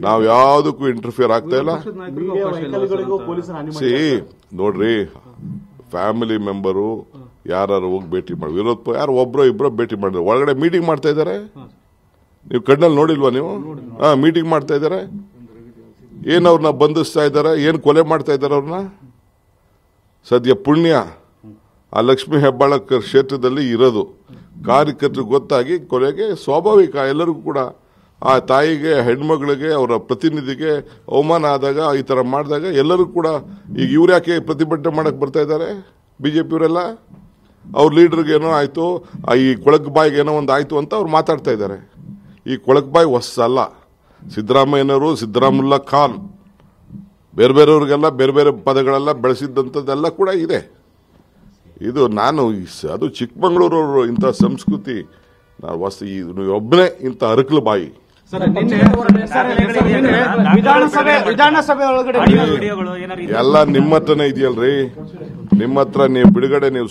ನಾವು ಯಾವುದಕ್ಕೂ ಇಂಟರ್ಫಿಯರ್ ಆಗ್ತಾ ಇಲ್ಲ. ನೋಡ್ರಿ, ಫ್ಯಾಮಿಲಿ ಮೆಂಬರು ಯಾರು ಹೋಗಿ ಭೇಟಿ ಮಾಡಿ, ವಿರೋಧ ಯಾರು ಒಬ್ರೋ ಇಬ್ರೋ ಭೇಟಿ ಮಾಡಿದ್ರೆ ಒಳಗಡೆ ಮೀಟಿಂಗ್ ಮಾಡ್ತಾ ಇದ್ದಾರೆ. ನೀವು ಕಣ್ಣಲ್ಲಿ ನೋಡಿಲ್ವಾ ನೀವು? ಮೀಟಿಂಗ್ ಮಾಡ್ತಾ ಇದ್ದಾರೆ. ಏನ್ ಅವ್ರನ್ನ ಬಂಧಿಸ್ತಾ ಇದ್ದಾರೆ, ಏನ್ ಕೊಲೆ ಮಾಡ್ತಾ ಇದ್ದಾರೆ ಅವ್ರನ್ನ. ಸದ್ಯ ಪುಣ್ಯ ಆ ಲಕ್ಷ್ಮೀ ಹೆಬ್ಬಾಳಕರ್ ಕ್ಷೇತ್ರದಲ್ಲಿ ಇರೋದು. ಕಾರ್ಯಕರ್ತರಿಗೆ ಗೊತ್ತಾಗಿ ಕೊಲೆಗೆ ಸ್ವಾಭಾವಿಕ. ಎಲ್ಲರಿಗೂ ಕೂಡ ಆ ತಾಯಿಗೆ, ಹೆಣ್ಮಗಳಿಗೆ, ಅವರ ಪ್ರತಿನಿಧಿಗೆ ಅವಮಾನ ಆದಾಗ, ಈ ತರ ಮಾಡಿದಾಗ ಎಲ್ಲರೂ ಕೂಡ ಈಗ ಇವ್ರು ಯಾಕೆ ಪ್ರತಿಭಟನೆ ಮಾಡಕ್ ಬರ್ತಾ ಇದ್ದಾರೆ? ಬಿಜೆಪಿಯವರೆಲ್ಲ ಅವ್ರ ಲೀಡರ್ಗೆ ಏನೋ ಆಯ್ತು, ಈ ಕೊಳಕ್ ಬಾಯಿಗೆ ಏನೋ ಒಂದು ಆಯ್ತು ಅಂತ ಅವ್ರು ಮಾತಾಡ್ತಾ ಇದ್ದಾರೆ. ಈ ಕೊಳಕ್ ಬಾಯಿ ಹೊಸಲ್ಲ. ಸಿದ್ದರಾಮಯ್ಯನವರು, ಸಿದ್ದರಾಮುಲ್ಲಾ ಖಾನ್, ಬೇರೆ ಬೇರೆಯವ್ರಿಗೆಲ್ಲ ಬೇರೆ ಬೇರೆ ಪದಗಳೆಲ್ಲ ಬೆಳೆಸಿದ್ದಂಥದ್ದೆಲ್ಲ ಕೂಡ ಇದೆ. ಇದು ಅದು ಚಿಕ್ಕಮಗಳೂರವರು ಇಂಥ ಸಂಸ್ಕೃತಿ ಒಬ್ಬನೇ ಇಂಥ ಅರಕಲು ಬಾಯಿ. ಎಲ್ಲ ನಿಮ್ಮ ಹತ್ರನೇ ಇದೆಯಲ್ರಿ, ನಿಮ್ಮ ಹತ್ರ ನೀವು ಬಿಡುಗಡೆ ನೀವು